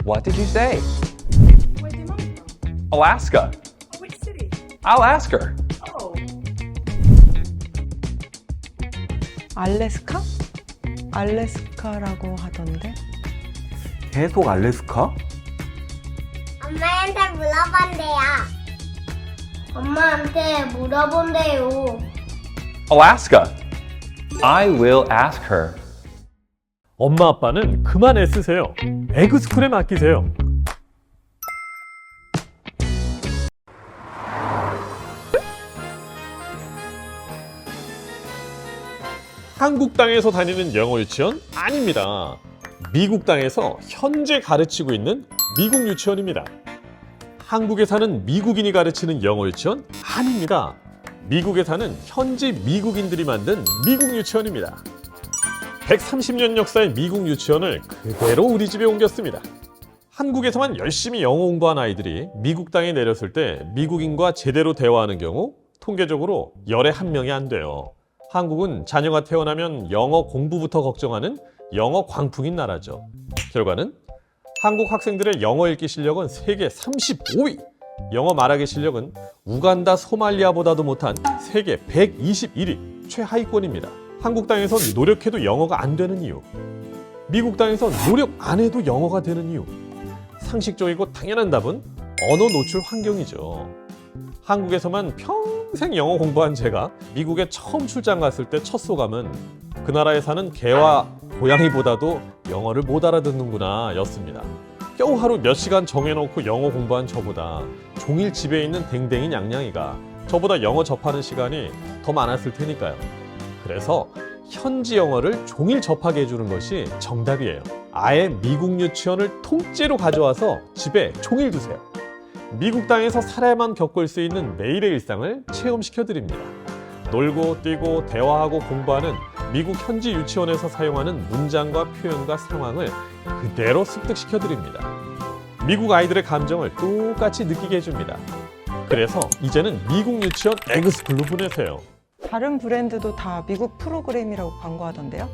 What did you say? Where's your mum from? Alaska. Oh, which city? I'll ask her. Oh. 알래스카? 알래스카라고 하던데. 계속 알래스카? 엄마한테 물어본대요. 엄마한테 물어본대요. Alaska. I will ask her. 엄마 아빠는 그만 애쓰세요. 에그스쿨에 맡기세요. 한국 땅에서 다니는 영어 유치원 아닙니다. 미국 땅에서 현재 가르치고 있는 미국 유치원입니다. 한국에 사는 미국인이 가르치는 영어 유치원 아닙니다. 미국에 사는 현지 미국인들이 만든 미국 유치원입니다. 130년 역사의 미국 유치원을 그대로 우리 집에 옮겼습니다. 한국에서만 열심히 영어 공부한 아이들이 미국 땅에 내렸을 때 미국인과 제대로 대화하는 경우 통계적으로 열에 한 명이 안 돼요. 한국은 자녀가 태어나면 영어 공부부터 걱정하는 영어 광풍인 나라죠. 결과는 한국 학생들의 영어 읽기 실력은 세계 35위, 영어 말하기 실력은 우간다, 소말리아보다도 못한 세계 121위 최하위권입니다. 한국 땅에선 노력해도 영어가 안 되는 이유, 미국 땅에선 노력 안 해도 영어가 되는 이유, 상식적이고 당연한 답은 언어 노출 환경이죠. 한국에서만 평생 영어 공부한 제가 미국에 처음 출장 갔을 때 첫 소감은 그 나라에 사는 개와 고양이보다도 영어를 못 알아듣는구나 였습니다. 겨우 하루 몇 시간 정해놓고 영어 공부한 저보다 종일 집에 있는 댕댕이 냥냥이가 저보다 영어 접하는 시간이 더 많았을 테니까요. 그래서 현지 영어를 종일 접하게 해주는 것이 정답이에요. 아예 미국 유치원을 통째로 가져와서 집에 종일 두세요. 미국 땅에서 살아야만 겪을 수 있는 매일의 일상을 체험시켜드립니다. 놀고 뛰고 대화하고 공부하는 미국 현지 유치원에서 사용하는 문장과 표현과 상황을 그대로 습득시켜드립니다. 미국 아이들의 감정을 똑같이 느끼게 해줍니다. 그래서 이제는 미국 유치원 에그스쿨로 보내세요. 다른 브랜드도 다 미국 프로그램이라고 광고하던데요.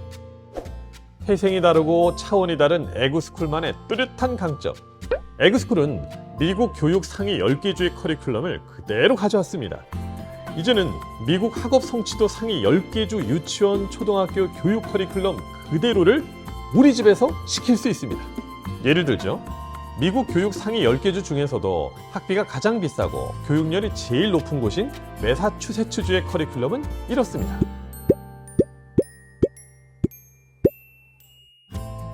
태생이 다르고 차원이 다른 에그스쿨만의 뚜렷한 강점. 에그스쿨은 미국 교육 상위 10개주의 커리큘럼을 그대로 가져왔습니다. 이제는 미국 학업 성취도 상위 10개주 유치원, 초등학교 교육 커리큘럼 그대로를 우리 집에서 시킬 수 있습니다. 예를 들죠. 미국 교육 상위 10개주 중에서도 학비가 가장 비싸고 교육열이 제일 높은 곳인 매사추세츠주의 커리큘럼은 이렇습니다.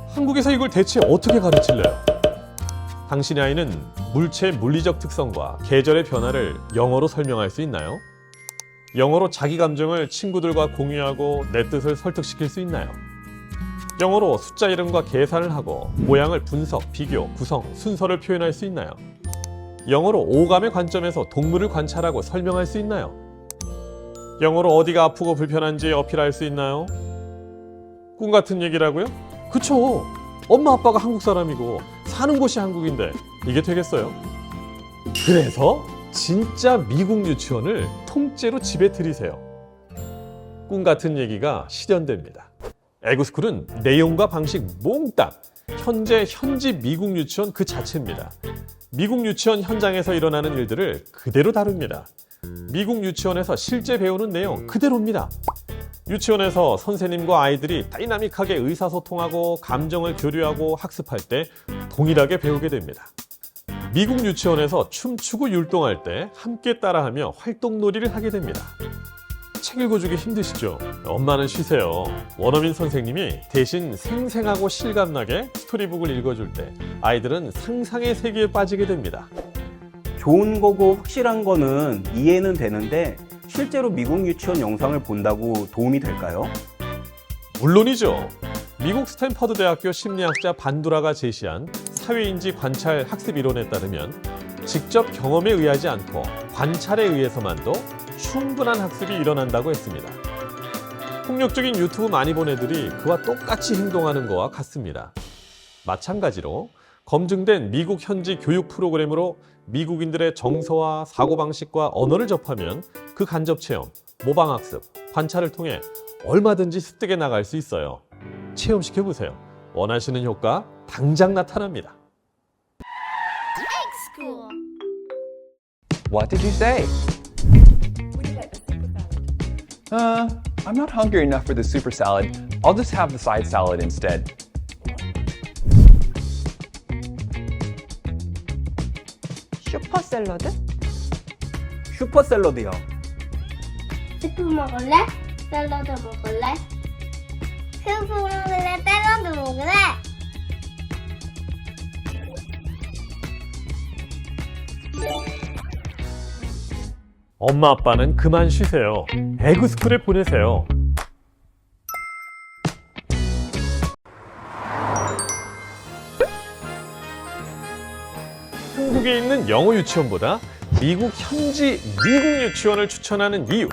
한국에서 이걸 대체 어떻게 가르칠래요? 당신의 아이는 물체의 물리적 특성과 계절의 변화를 영어로 설명할 수 있나요? 영어로 자기 감정을 친구들과 공유하고 내 뜻을 설득시킬 수 있나요? 영어로 숫자 이름과 계산을 하고 모양을 분석, 비교, 구성, 순서를 표현할 수 있나요? 영어로 오감의 관점에서 동물을 관찰하고 설명할 수 있나요? 영어로 어디가 아프고 불편한지 어필할 수 있나요? 꿈 같은 얘기라고요? 그쵸! 엄마 아빠가 한국 사람이고 사는 곳이 한국인데 이게 되겠어요? 그래서 진짜 미국 유치원을 통째로 집에 들이세요. 꿈 같은 얘기가 실현됩니다. 에그스쿨은 내용과 방식 몽땅 현지 미국 유치원 그 자체입니다. 미국 유치원 현장에서 일어나는 일들을 그대로 다룹니다. 미국 유치원에서 실제 배우는 내용 그대로입니다. 유치원에서 선생님과 아이들이 다이나믹하게 의사소통하고 감정을 교류하고 학습할 때 동일하게 배우게 됩니다. 미국 유치원에서 춤추고 율동할 때 함께 따라하며 활동놀이를 하게 됩니다. 책 읽어주기 힘드시죠? 엄마는 쉬세요. 원어민 선생님이 대신 생생하고 실감나게 스토리북을 읽어줄 때 아이들은 상상의 세계에 빠지게 됩니다. 좋은 거고 확실한 거는 이해는 되는데 실제로 미국 유치원 영상을 본다고 도움이 될까요? 물론이죠. 미국 스탠퍼드 대학교 심리학자 반두라가 제시한 사회인지 관찰 학습 이론에 따르면 직접 경험에 의하지 않고 관찰에 의해서만도 충분한 학습이 일어난다고 했습니다. 폭력적인 유튜브 많이 본 애들이 그와 똑같이 행동하는 거와 같습니다. 마찬가지로 검증된 미국 현지 교육 프로그램으로 미국인들의 정서와 사고방식과 언어를 접하면 그 간접체험, 모방학습, 관찰을 통해 얼마든지 습득해 나갈 수 있어요. 체험시켜보세요. 원하시는 효과 당장 나타납니다. School. What did you say? Would you like the super salad? I'm not hungry enough for the super salad. I'll just have the side salad instead. 슈퍼 샐러드? 슈퍼 샐러드요. 스프 먹을래? 샐러드 먹을래? 스프 먹을래? 샐러드 먹을래? 엄마 아빠는 그만 쉬세요. 에그스쿨에 보내세요. 한국에 있는 영어 유치원보다 미국 현지 미국 유치원을 추천하는 이유.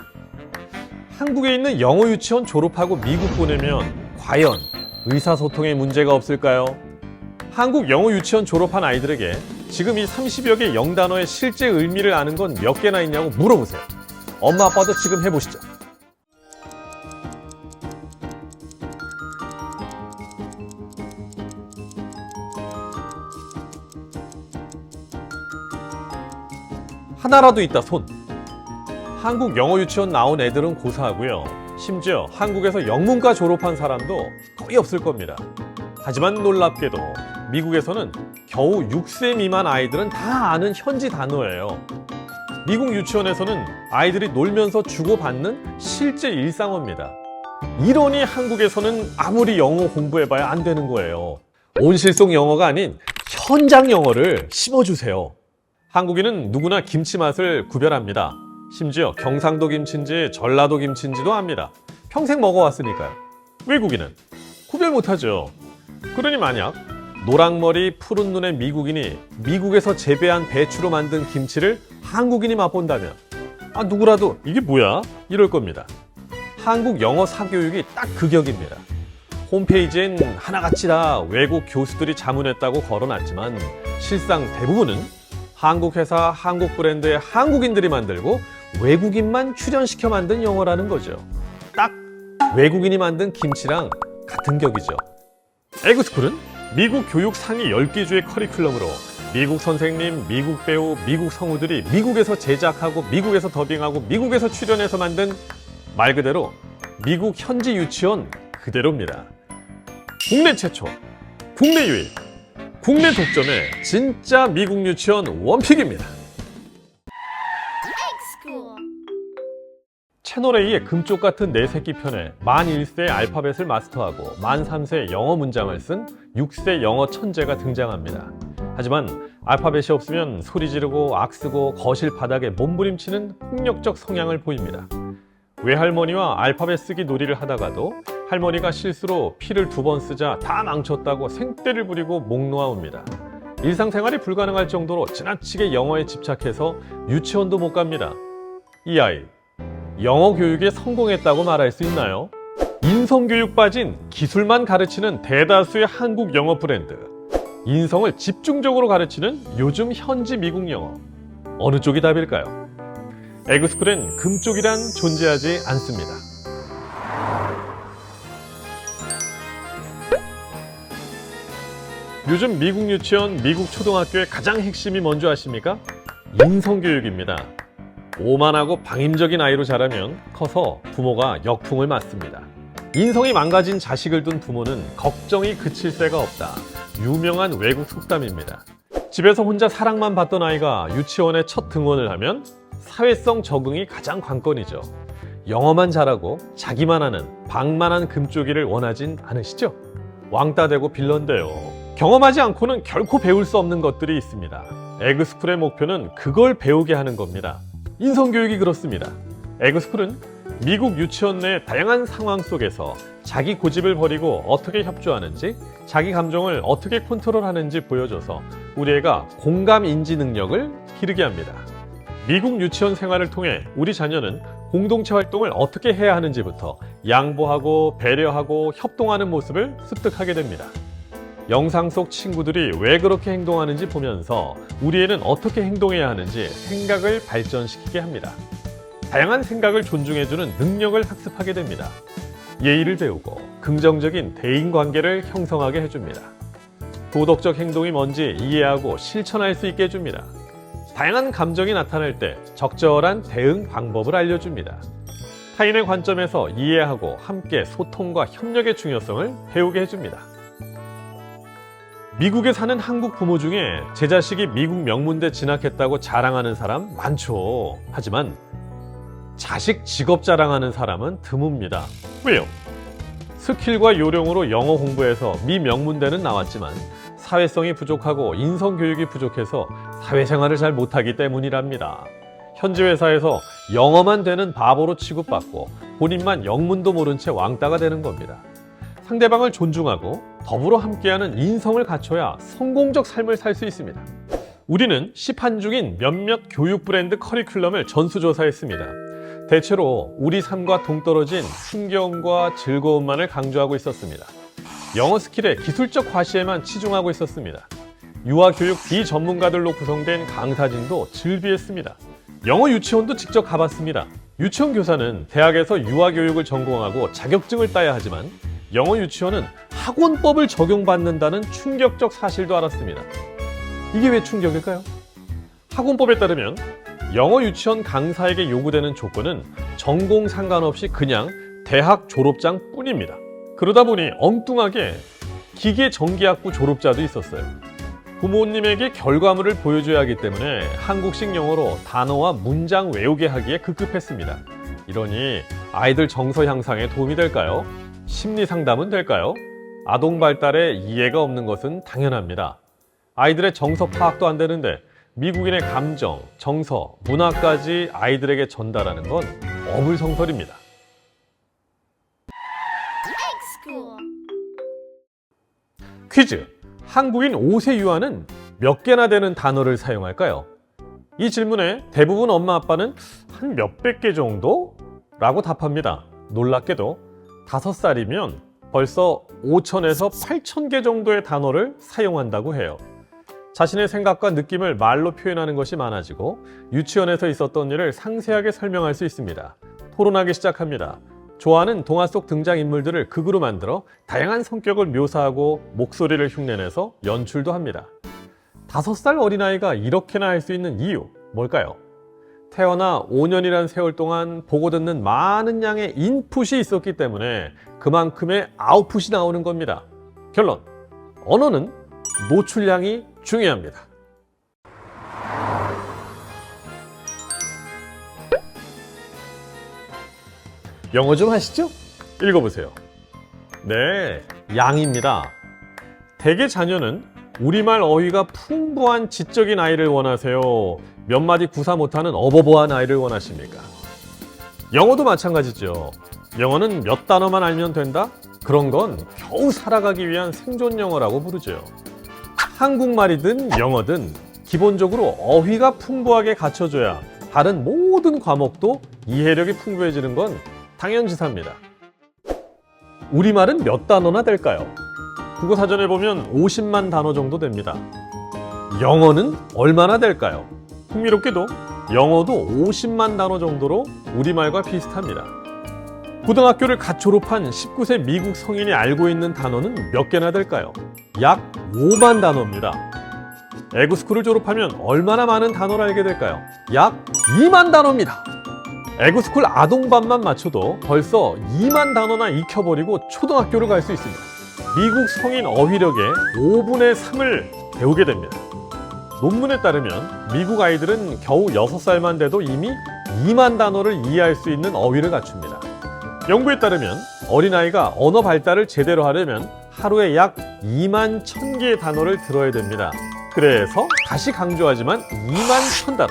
한국에 있는 영어 유치원 졸업하고 미국 보내면 과연 의사소통에 문제가 없을까요? 한국 영어 유치원 졸업한 아이들에게 지금 이 30여 개 영단어의 실제 의미를 아는 건 몇 개나 있냐고 물어보세요. 엄마 아빠도 지금 해보시죠. 하나라도 있다 손. 한국 영어 유치원 나온 애들은 고사하고요. 심지어 한국에서 영문과 졸업한 사람도 거의 없을 겁니다. 하지만 놀랍게도 미국에서는 겨우 6세 미만 아이들은 다 아는 현지 단어예요. 미국 유치원에서는 아이들이 놀면서 주고받는 실제 일상어입니다. 이러니 한국에서는 아무리 영어 공부해봐야 안 되는 거예요. 온실속 영어가 아닌 현장 영어를 심어주세요. 한국인은 누구나 김치 맛을 구별합니다. 심지어 경상도 김치인지 전라도 김치인지도 압니다. 평생 먹어왔으니까요. 외국인은 구별 못하죠. 그러니 만약 노랑머리 푸른 눈의 미국인이 미국에서 재배한 배추로 만든 김치를 한국인이 맛본다면 누구라도 이게 뭐야? 이럴 겁니다. 한국 영어 사교육이 딱 그 격입니다. 홈페이지엔 하나같이 다 외국 교수들이 자문했다고 걸어놨지만 실상 대부분은 한국 회사, 한국 브랜드의 한국인들이 만들고 외국인만 출연시켜 만든 영어라는 거죠. 딱 외국인이 만든 김치랑 같은 격이죠. 에그스쿨은 미국 교육 상위 10개 주의 커리큘럼으로 미국 선생님, 미국 배우, 미국 성우들이 미국에서 제작하고 미국에서 더빙하고 미국에서 출연해서 만든 말 그대로 미국 현지 유치원 그대로입니다. 국내 최초, 국내 유일, 국내 독점의 진짜 미국 유치원 원픽입니다. School. 채널A의 금쪽 같은 내 새끼 편에 만 1세의 알파벳을 마스터하고 만 3세의 영어 문장을 쓴 6세 영어 천재가 등장합니다. 하지만 알파벳이 없으면 소리 지르고 악쓰고 거실 바닥에 몸부림치는 폭력적 성향을 보입니다. 외할머니와 알파벳 쓰기 놀이를 하다가도 할머니가 실수로 피를 2번 쓰자 다 망쳤다고 생떼를 부리고 목 놓아옵니다. 일상생활이 불가능할 정도로 지나치게 영어에 집착해서 유치원도 못 갑니다. 이 아이, 영어 교육에 성공했다고 말할 수 있나요? 인성교육 빠진 기술만 가르치는 대다수의 한국 영어 브랜드, 인성을 집중적으로 가르치는 요즘 현지 미국 영어, 어느 쪽이 답일까요? 에그스쿨엔 금쪽이란 존재하지 않습니다. 요즘 미국 유치원, 미국 초등학교의 가장 핵심이 뭔지 아십니까? 인성교육입니다. 오만하고 방임적인 아이로 자라면 커서 부모가 역풍을 맞습니다. 인성이 망가진 자식을 둔 부모는 걱정이 그칠 새가 없다. 유명한 외국 속담입니다. 집에서 혼자 사랑만 받던 아이가 유치원에 첫 등원을 하면 사회성 적응이 가장 관건이죠. 영어만 잘하고 자기만 하는 방만한 금쪽이를 원하진 않으시죠? 왕따 되고 빌런데요. 경험하지 않고는 결코 배울 수 없는 것들이 있습니다. 에그스쿨의 목표는 그걸 배우게 하는 겁니다. 인성교육이 그렇습니다. 에그스쿨은 미국 유치원 내 다양한 상황 속에서 자기 고집을 버리고 어떻게 협조하는지, 자기 감정을 어떻게 컨트롤하는지 보여줘서 우리 애가 공감 인지 능력을 기르게 합니다. 미국 유치원 생활을 통해 우리 자녀는 공동체 활동을 어떻게 해야 하는지부터 양보하고 배려하고 협동하는 모습을 습득하게 됩니다. 영상 속 친구들이 왜 그렇게 행동하는지 보면서 우리 애는 어떻게 행동해야 하는지 생각을 발전시키게 합니다. 다양한 생각을 존중해주는 능력을 학습하게 됩니다. 예의를 배우고 긍정적인 대인관계를 형성하게 해줍니다. 도덕적 행동이 뭔지 이해하고 실천할 수 있게 해줍니다. 다양한 감정이 나타날 때 적절한 대응 방법을 알려줍니다. 타인의 관점에서 이해하고 함께 소통과 협력의 중요성을 배우게 해줍니다. 미국에 사는 한국 부모 중에 제 자식이 미국 명문대 진학했다고 자랑하는 사람 많죠. 하지만 자식 직업 자랑하는 사람은 드뭅니다. 왜요? 스킬과 요령으로 영어 공부해서 미 명문대는 나왔지만 사회성이 부족하고 인성교육이 부족해서 사회생활을 잘 못하기 때문이랍니다. 현지 회사에서 영어만 되는 바보로 취급받고 본인만 영문도 모른 채 왕따가 되는 겁니다. 상대방을 존중하고 더불어 함께하는 인성을 갖춰야 성공적 삶을 살 수 있습니다. 우리는 시판 중인 몇몇 교육 브랜드 커리큘럼을 전수조사했습니다. 대체로 우리 삶과 동떨어진 풍경과 즐거움만을 강조하고 있었습니다. 영어 스킬의 기술적 과시에만 치중하고 있었습니다. 유아교육 비전문가들로 구성된 강사진도 즐비했습니다. 영어 유치원도 직접 가봤습니다. 유치원 교사는 대학에서 유아교육을 전공하고 자격증을 따야 하지만 영어 유치원은 학원법을 적용받는다는 충격적 사실도 알았습니다. 이게 왜 충격일까요? 학원법에 따르면 영어 유치원 강사에게 요구되는 조건은 전공 상관없이 그냥 대학 졸업장 뿐입니다. 그러다 보니 엉뚱하게 기계 전기학부 졸업자도 있었어요. 부모님에게 결과물을 보여줘야 하기 때문에 한국식 영어로 단어와 문장 외우게 하기에 급급했습니다. 이러니 아이들 정서 향상에 도움이 될까요? 심리 상담은 될까요? 아동 발달에 이해가 없는 것은 당연합니다. 아이들의 정서 파악도 안 되는데 미국인의 감정, 정서, 문화까지 아이들에게 전달하는 건 어불성설입니다. 퀴즈! 한국인 5세 유아는 몇 개나 되는 단어를 사용할까요? 이 질문에 대부분 엄마 아빠는 한 몇백 개 정도? 라고 답합니다. 놀랍게도 5살이면 벌써 5,000에서 8,000개 정도의 단어를 사용한다고 해요. 자신의 생각과 느낌을 말로 표현하는 것이 많아지고 유치원에서 있었던 일을 상세하게 설명할 수 있습니다. 토론하기 시작합니다. 좋아하는 동화 속 등장인물들을 극으로 만들어 다양한 성격을 묘사하고 목소리를 흉내내서 연출도 합니다. 5살 어린아이가 이렇게나 할 수 있는 이유, 뭘까요? 태어나 5년이란 세월 동안 보고 듣는 많은 양의 인풋이 있었기 때문에 그만큼의 아웃풋이 나오는 겁니다. 결론, 언어는 노출량이 중요합니다. 영어 좀 하시죠? 읽어보세요. 네, 양입니다. 대개 자녀는 우리말 어휘가 풍부한 지적인 아이를 원하세요? 몇 마디 구사 못하는 어버버한 아이를 원하십니까? 영어도 마찬가지죠. 영어는 몇 단어만 알면 된다? 그런 건 겨우 살아가기 위한 생존 영어라고 부르죠. 한국말이든 영어든 기본적으로 어휘가 풍부하게 갖춰져야 다른 모든 과목도 이해력이 풍부해지는 건 당연지사입니다. 우리말은 몇 단어나 될까요? 국어사전에 보면 50만 단어 정도 됩니다. 영어는 얼마나 될까요? 흥미롭게도 영어도 50만 단어 정도로 우리말과 비슷합니다. 고등학교를 갓 졸업한 19세 미국 성인이 알고 있는 단어는 몇 개나 될까요? 약 5만 단어입니다. 에그스쿨을 졸업하면 얼마나 많은 단어를 알게 될까요? 약 2만 단어입니다. 에그스쿨 아동반만 맞춰도 벌써 2만 단어나 익혀버리고 초등학교를 갈 수 있습니다. 미국 성인 어휘력의 5분의 3을 배우게 됩니다. 논문에 따르면 미국 아이들은 겨우 6살만 돼도 이미 2만 단어를 이해할 수 있는 어휘를 갖춥니다. 연구에 따르면 어린아이가 언어 발달을 제대로 하려면 하루에 약 2만 1000개의 단어를 들어야 됩니다. 그래서 다시 강조하지만 2만 1000단어.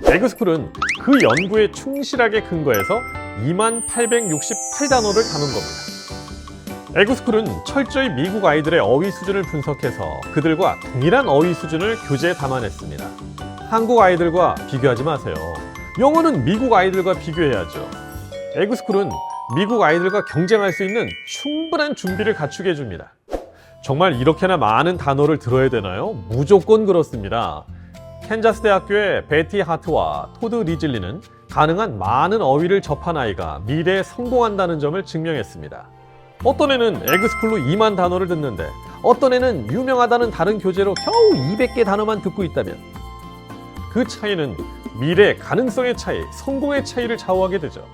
에그스쿨은 그 연구에 충실하게 근거해서 2만 868단어를 담은 겁니다. 에그스쿨은 철저히 미국 아이들의 어휘 수준을 분석해서 그들과 동일한 어휘 수준을 교재에 담아냈습니다. 한국 아이들과 비교하지 마세요. 영어는 미국 아이들과 비교해야죠. 에그스쿨은 미국 아이들과 경쟁할 수 있는 충분한 준비를 갖추게 해줍니다. 정말 이렇게나 많은 단어를 들어야 되나요? 무조건 그렇습니다. 캔자스 대학교의 베티 하트와 토드 리즐리는 가능한 많은 어휘를 접한 아이가 미래에 성공한다는 점을 증명했습니다. 어떤 애는 에그스쿨로 2만 단어를 듣는데 어떤 애는 유명하다는 다른 교재로 겨우 200개 단어만 듣고 있다면 그 차이는 미래 가능성의 차이, 성공의 차이를 좌우하게 되죠.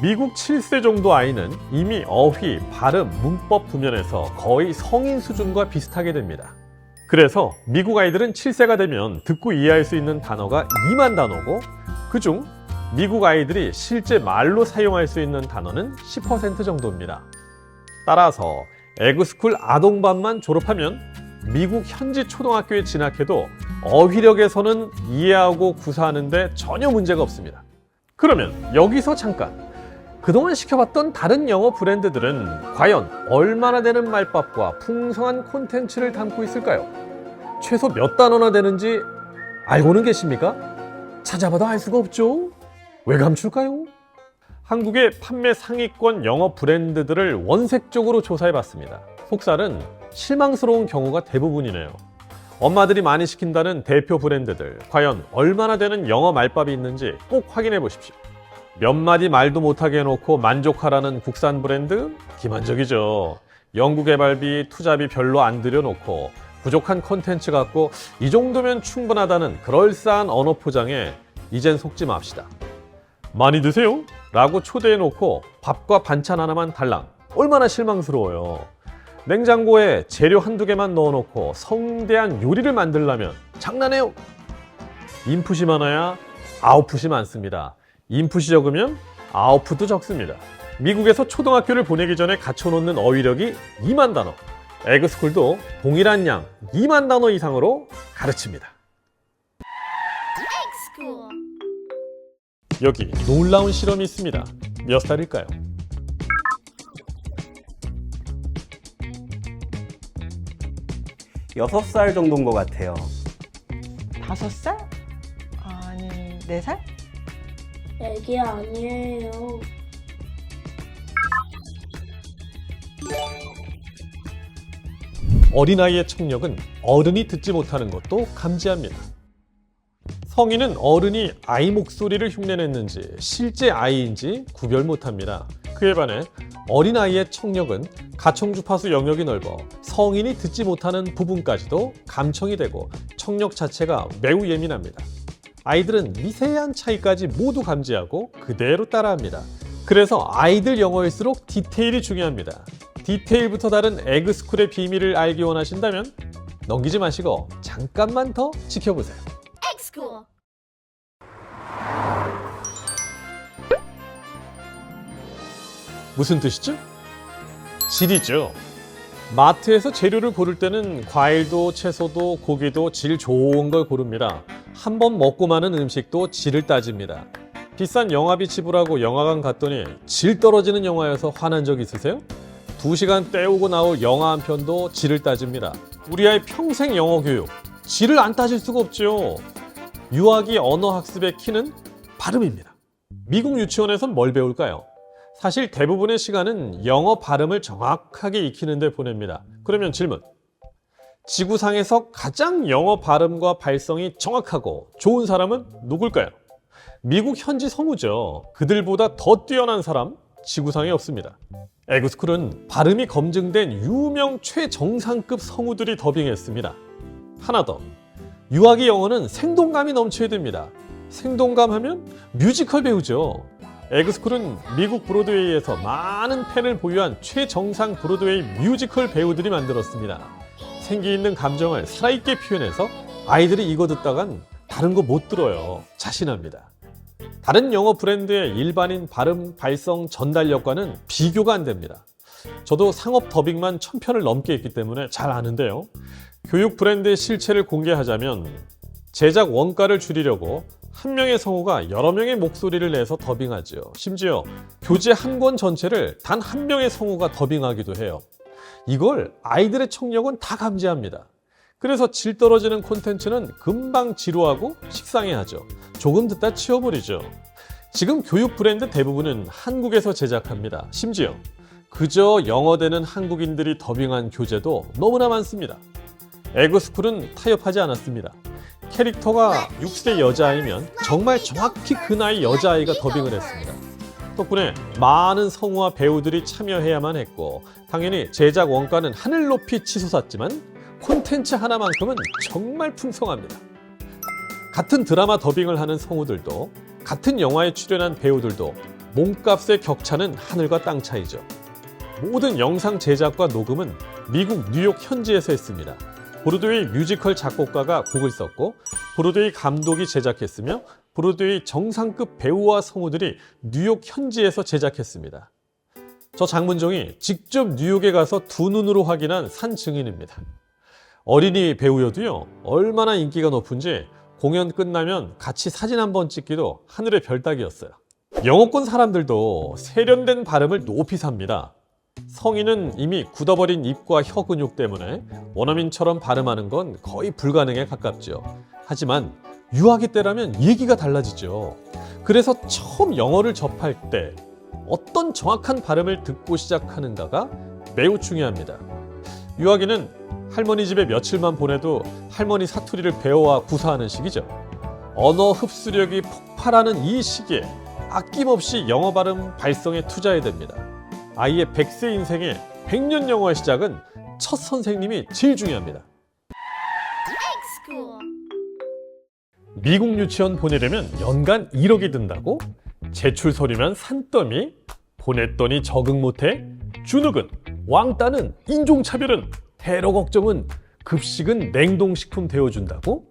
미국 7세 정도 아이는 이미 어휘, 발음, 문법 부면에서 거의 성인 수준과 비슷하게 됩니다. 그래서 미국 아이들은 7세가 되면 듣고 이해할 수 있는 단어가 2만 단어고 그중 미국 아이들이 실제 말로 사용할 수 있는 단어는 10% 정도입니다. 따라서 에그스쿨 아동반만 졸업하면 미국 현지 초등학교에 진학해도 어휘력에서는 이해하고 구사하는데 전혀 문제가 없습니다. 그러면 여기서 잠깐 그동안 시켜봤던 다른 영어 브랜드들은 과연 얼마나 되는 말밥과 풍성한 콘텐츠를 담고 있을까요? 최소 몇 단어나 되는지 알고는 계십니까? 찾아봐도 알 수가 없죠? 왜 감출까요? 한국의 판매 상위권 영어 브랜드들을 원색적으로 조사해봤습니다. 속살은 실망스러운 경우가 대부분이네요. 엄마들이 많이 시킨다는 대표 브랜드들, 과연 얼마나 되는 영어 말밥이 있는지 꼭 확인해 보십시오. 몇 마디 말도 못하게 해놓고 만족하라는 국산 브랜드? 기만적이죠. 연구개발비, 투자비 별로 안 들여놓고 부족한 콘텐츠 갖고 이 정도면 충분하다는 그럴싸한 언어 포장에 이젠 속지 맙시다. 많이 드세요? 라고 초대해놓고 밥과 반찬 하나만 달랑. 얼마나 실망스러워요. 냉장고에 재료 한두 개만 넣어놓고 성대한 요리를 만들려면 장난해요? 인풋이 많아야 아웃풋이 많습니다. 인풋이 적으면 아웃풋도 적습니다. 미국에서 초등학교를 보내기 전에 갖춰놓는 어휘력이 2만 단어. 에그스쿨도 동일한 양 2만 단어 이상으로 가르칩니다. 여기 놀라운 실험이 있습니다. 몇 살일까요? 여섯 살 정도인 것 같아요. 5살? 아니 4살? 애기 아니에요. 어린아이의 청력은 어른이 듣지 못하는 것도 감지합니다. 성인은 어른이 아이 목소리를 흉내냈는지 실제 아이인지 구별 못합니다. 그에 반해 어린아이의 청력은 가청주파수 영역이 넓어 성인이 듣지 못하는 부분까지도 감청이 되고 청력 자체가 매우 예민합니다. 아이들은 미세한 차이까지 모두 감지하고 그대로 따라합니다. 그래서 아이들 영어일수록 디테일이 중요합니다. 디테일부터 다른 에그스쿨의 비밀을 알기 원하신다면 넘기지 마시고 잠깐만 더 지켜보세요. 무슨 뜻이죠? 질이죠. 마트에서 재료를 고를 때는 과일도 채소도 고기도 질 좋은 걸 고릅니다. 한번 먹고 마는 음식도 질을 따집니다. 비싼 영화비 지불하고 영화관 갔더니 질 떨어지는 영화여서 화난 적 있으세요? 2시간 때우고 나올 영화 한 편도 질을 따집니다. 우리 아이 평생 영어 교육, 질을 안 따질 수가 없죠. 유아기 언어 학습의 키는 발음입니다. 미국 유치원에선 뭘 배울까요? 사실 대부분의 시간은 영어 발음을 정확하게 익히는 데 보냅니다. 그러면 질문. 지구상에서 가장 영어 발음과 발성이 정확하고 좋은 사람은 누굴까요? 미국 현지 성우죠. 그들보다 더 뛰어난 사람 지구상에 없습니다. 에그스쿨은 발음이 검증된 유명 최정상급 성우들이 더빙했습니다. 하나 더. 유아기 영어는 생동감이 넘쳐야 됩니다. 생동감 하면 뮤지컬 배우죠. 에그스쿨은 미국 브로드웨이에서 많은 팬을 보유한 최정상 브로드웨이 뮤지컬 배우들이 만들었습니다. 생기 있는 감정을 살아있게 표현해서 아이들이 이거 듣다간 다른 거 못 들어요. 자신합니다. 다른 영어 브랜드의 일반인 발음, 발성, 전달력과는 비교가 안 됩니다. 저도 상업 더빙만 1000편을 넘게 했기 때문에 잘 아는데요. 교육 브랜드의 실체를 공개하자면 제작 원가를 줄이려고 한 명의 성우가 여러 명의 목소리를 내서 더빙하죠. 심지어 교재 한 권 전체를 단 한 명의 성우가 더빙하기도 해요. 이걸 아이들의 청력은 다 감지합니다. 그래서 질 떨어지는 콘텐츠는 금방 지루하고 식상해하죠. 조금 듣다 치워버리죠. 지금 교육 브랜드 대부분은 한국에서 제작합니다. 심지어 그저 영어 되는 한국인들이 더빙한 교재도 너무나 많습니다. 에그스쿨은 타협하지 않았습니다. 캐릭터가 6세 여자아이면 정말 정확히 그 나이 여자아이가 더빙을 했습니다. 덕분에 많은 성우와 배우들이 참여해야만 했고 당연히 제작 원가는 하늘 높이 치솟았지만 콘텐츠 하나만큼은 정말 풍성합니다. 같은 드라마 더빙을 하는 성우들도 같은 영화에 출연한 배우들도 몸값의 격차는 하늘과 땅 차이죠. 모든 영상 제작과 녹음은 미국 뉴욕 현지에서 했습니다. 브로드웨이 뮤지컬 작곡가가 곡을 썼고 브로드웨이 감독이 제작했으며 브로드웨이 정상급 배우와 성우들이 뉴욕 현지에서 제작했습니다. 저 장문정이 직접 뉴욕에 가서 두 눈으로 확인한 산 증인입니다. 어린이 배우여도요, 얼마나 인기가 높은지 공연 끝나면 같이 사진 한번 찍기도 하늘의 별 따기였어요. 영어권 사람들도 세련된 발음을 높이 삽니다. 성인은 이미 굳어버린 입과 혀 근육 때문에 원어민처럼 발음하는 건 거의 불가능에 가깝죠. 하지만 유아기 때라면 얘기가 달라지죠. 그래서 처음 영어를 접할 때 어떤 정확한 발음을 듣고 시작하는가가 매우 중요합니다. 유아기는 할머니 집에 며칠만 보내도 할머니 사투리를 배워와 구사하는 시기죠. 언어 흡수력이 폭발하는 이 시기에 아낌없이 영어 발음 발성에 투자해야 됩니다. 아이의 100세 인생의 100년 영어의 시작은 첫 선생님이 제일 중요합니다. 미국 유치원 보내려면 연간 1억이 든다고? 제출 서류면 산더미? 보냈더니 적응 못해? 주눅은? 왕따는? 인종차별은? 테러 걱정은? 급식은 냉동식품 데워준다고?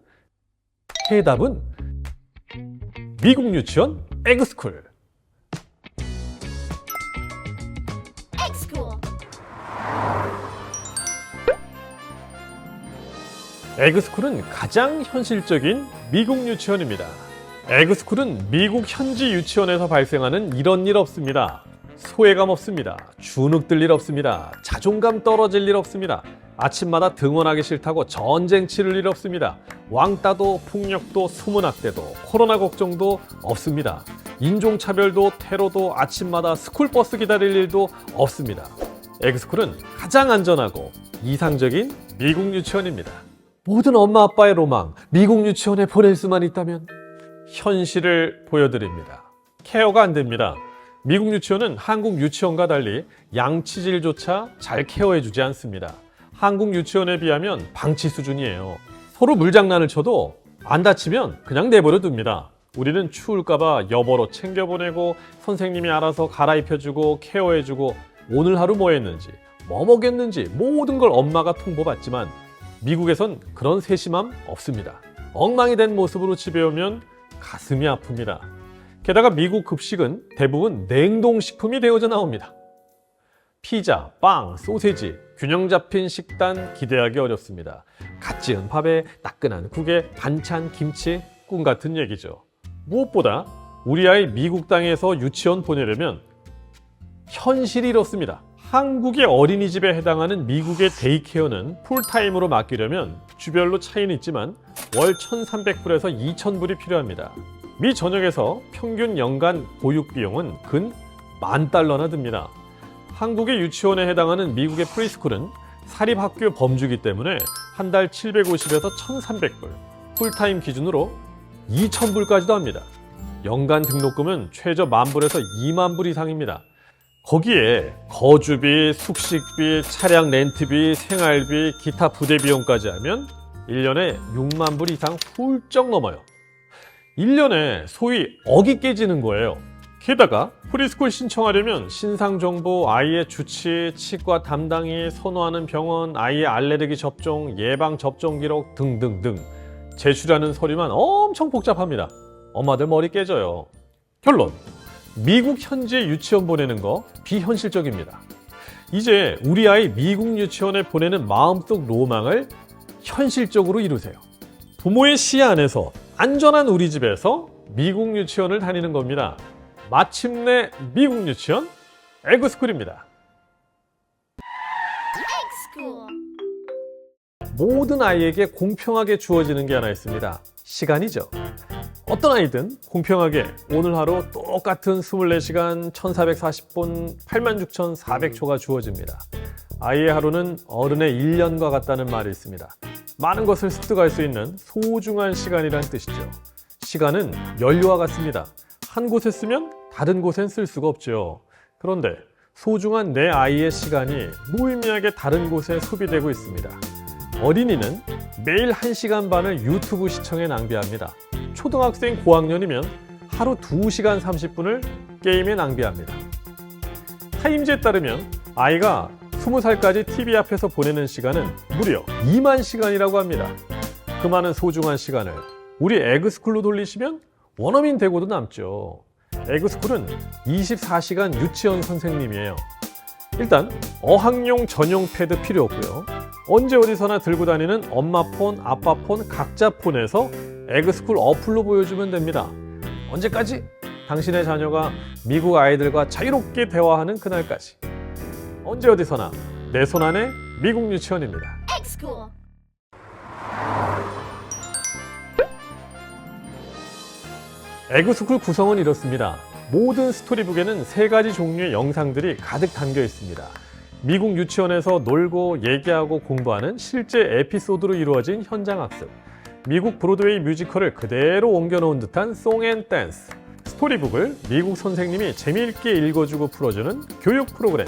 해답은 미국 유치원 에그스쿨. 에그스쿨은 가장 현실적인 미국 유치원입니다. 에그스쿨은 미국 현지 유치원에서 발생하는 이런 일 없습니다. 소외감 없습니다. 주눅 들 일 없습니다. 자존감 떨어질 일 없습니다. 아침마다 등원하기 싫다고 전쟁 치를 일 없습니다. 왕따도 폭력도 수문학대도 코로나 걱정도 없습니다. 인종차별도 테러도 아침마다 스쿨버스 기다릴 일도 없습니다. 에그스쿨은 가장 안전하고 이상적인 미국 유치원입니다. 모든 엄마 아빠의 로망, 미국 유치원에 보낼 수만 있다면 현실을 보여드립니다. 케어가 안 됩니다. 미국 유치원은 한국 유치원과 달리 양치질조차 잘 케어해주지 않습니다. 한국 유치원에 비하면 방치 수준이에요. 서로 물장난을 쳐도 안 다치면 그냥 내버려 둡니다. 우리는 추울까봐 여보로 챙겨보내고 선생님이 알아서 갈아입혀주고 케어해주고 오늘 하루 뭐 했는지 뭐 먹였는지 모든 걸 엄마가 통보받지만 미국에선 그런 세심함 없습니다. 엉망이 된 모습으로 집에 오면 가슴이 아픕니다. 게다가 미국 급식은 대부분 냉동식품이 되어져 나옵니다. 피자, 빵, 소세지, 균형 잡힌 식단 기대하기 어렵습니다. 갓 지은 밥에 따끈한 국에 반찬, 김치, 꿈 같은 얘기죠. 무엇보다 우리 아이 미국 땅에서 유치원 보내려면 현실이 이렇습니다. 한국의 어린이집에 해당하는 미국의 데이케어는 풀타임으로 맡기려면 주별로 차이는 있지만 월 1,300불에서 2,000불이 필요합니다. 미 전역에서 평균 연간 보육 비용은 근 $10,000나 듭니다. 한국의 유치원에 해당하는 미국의 프리스쿨은 사립학교 범주기 때문에 한 달 750에서 1,300불, 풀타임 기준으로 2,000불까지도 합니다. 연간 등록금은 최저 10,000불에서 20,000불 이상입니다. 거기에 거주비, 숙식비, 차량 렌트비, 생활비, 기타 부대 비용까지 하면 1년에 60,000불 이상 훌쩍 넘어요. 1년에 소위 억이 깨지는 거예요. 게다가 프리스쿨 신청하려면 신상정보, 아이의 주치, 치과 담당이 선호하는 병원, 아이의 알레르기 접종, 예방 접종 기록 등등등 제출하는 서류만 엄청 복잡합니다. 엄마들 머리 깨져요. 결론, 미국 현지에 유치원 보내는 거 비현실적입니다. 이제 우리 아이 미국 유치원에 보내는 마음속 로망을 현실적으로 이루세요. 부모의 시야 안에서 안전한 우리 집에서 미국 유치원을 다니는 겁니다. 마침내 미국 유치원 에그스쿨입니다. 모든 아이에게 공평하게 주어지는 게 하나 있습니다. 시간이죠. 어떤 아이든 공평하게 오늘 하루 똑같은 24시간 1440분 86,400초가 주어집니다. 아이의 하루는 어른의 1년과 같다는 말이 있습니다. 많은 것을 습득할 수 있는 소중한 시간이란 뜻이죠. 시간은 연료와 같습니다. 한 곳에 쓰면 다른 곳엔 쓸 수가 없죠. 그런데 소중한 내 아이의 시간이 무의미하게 다른 곳에 소비되고 있습니다. 어린이는 매일 1시간 반을 유튜브 시청에 낭비합니다. 초등학생 고학년이면 하루 2시간 30분을 게임에 낭비합니다. 타임즈에 따르면 아이가 20살까지 TV 앞에서 보내는 시간은 무려 2만 시간이라고 합니다. 그 많은 소중한 시간을 우리 에그스쿨로 돌리시면 원어민 되고도 남죠. 에그스쿨은 24시간 유치원 선생님이에요. 일단 어학용 전용 패드 필요 없고요. 언제 어디서나 들고 다니는 엄마 폰, 아빠 폰, 각자 폰에서 에그스쿨 어플로 보여주면 됩니다. 언제까지? 당신의 자녀가 미국 아이들과 자유롭게 대화하는 그날까지. 언제 어디서나 내 손 안에 미국 유치원입니다. 에그스쿨 구성은 이렇습니다. 모든 스토리북에는 3가지 종류의 영상들이 가득 담겨 있습니다. 미국 유치원에서 놀고 얘기하고 공부하는 실제 에피소드로 이루어진 현장 학습, 미국 브로드웨이 뮤지컬을 그대로 옮겨놓은 듯한 송 앤 댄스, 스토리북을 미국 선생님이 재미있게 읽어주고 풀어주는 교육 프로그램.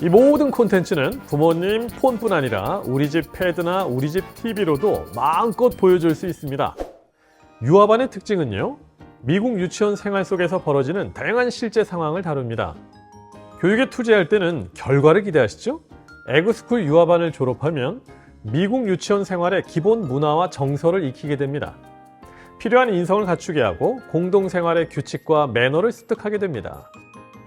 이 모든 콘텐츠는 부모님 폰뿐 아니라 우리 집 패드나 우리 집 TV로도 마음껏 보여줄 수 있습니다. 유아반의 특징은요, 미국 유치원 생활 속에서 벌어지는 다양한 실제 상황을 다룹니다. 교육에 투자할 때는 결과를 기대하시죠? 에그스쿨 유아반을 졸업하면 미국 유치원 생활의 기본 문화와 정서를 익히게 됩니다. 필요한 인성을 갖추게 하고 공동생활의 규칙과 매너를 습득하게 됩니다.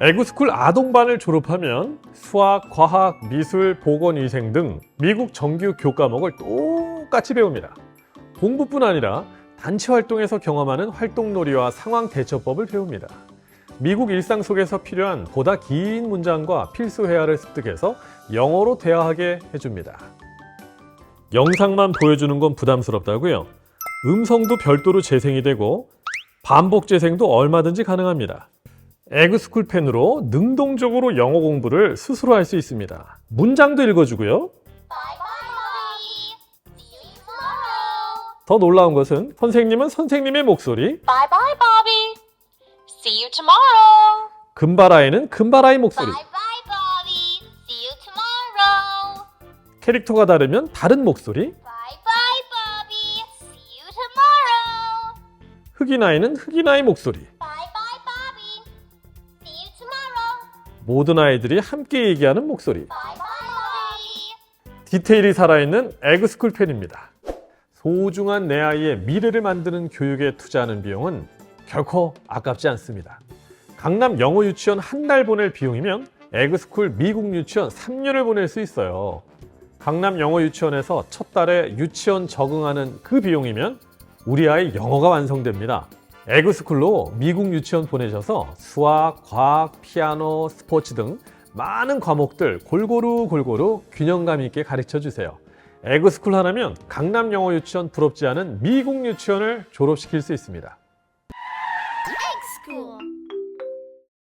에그스쿨 아동반을 졸업하면 수학, 과학, 미술, 보건위생 등 미국 정규 교과목을 똑같이 배웁니다. 공부뿐 아니라 단체 활동에서 경험하는 활동놀이와 상황 대처법을 배웁니다. 미국 일상 속에서 필요한 보다 긴 문장과 필수 회화를 습득해서 영어로 대화하게 해줍니다. 영상만 보여주는 건 부담스럽다고요? 음성도 별도로 재생이 되고 반복 재생도 얼마든지 가능합니다. 에그스쿨 펜으로 능동적으로 영어 공부를 스스로 할 수 있습니다. 문장도 읽어주고요. 더 놀라운 것은 선생님은 선생님의 목소리, Bye bye, Bobby. See you tomorrow. 금발아이는 금발아이 목소리, Bye bye, Bobby. See you tomorrow. 캐릭터가 다르면 다른 목소리, Bye bye, Bobby. See you tomorrow. 흑인아이는 흑인아이 목소리. Bye bye, Bobby. See you tomorrow. 모든 아이들이 함께 얘기하는 목소리. Bye bye, Bobby. 디테일이 살아있는 에그스쿨 펜입니다. 소중한 내 아이의 미래를 만드는 교육에 투자하는 비용은 결코 아깝지 않습니다. 강남 영어 유치원 한 달 보낼 비용이면 에그스쿨 미국 유치원 3년을 보낼 수 있어요. 강남 영어 유치원에서 첫 달에 유치원 적응하는 그 비용이면 우리 아이 영어가 완성됩니다. 에그스쿨로 미국 유치원 보내셔서 수학, 과학, 피아노, 스포츠 등 많은 과목들 골고루 균형감 있게 가르쳐 주세요. 에그스쿨 하나면 강남 영어 유치원 부럽지 않은 미국 유치원을 졸업시킬 수 있습니다.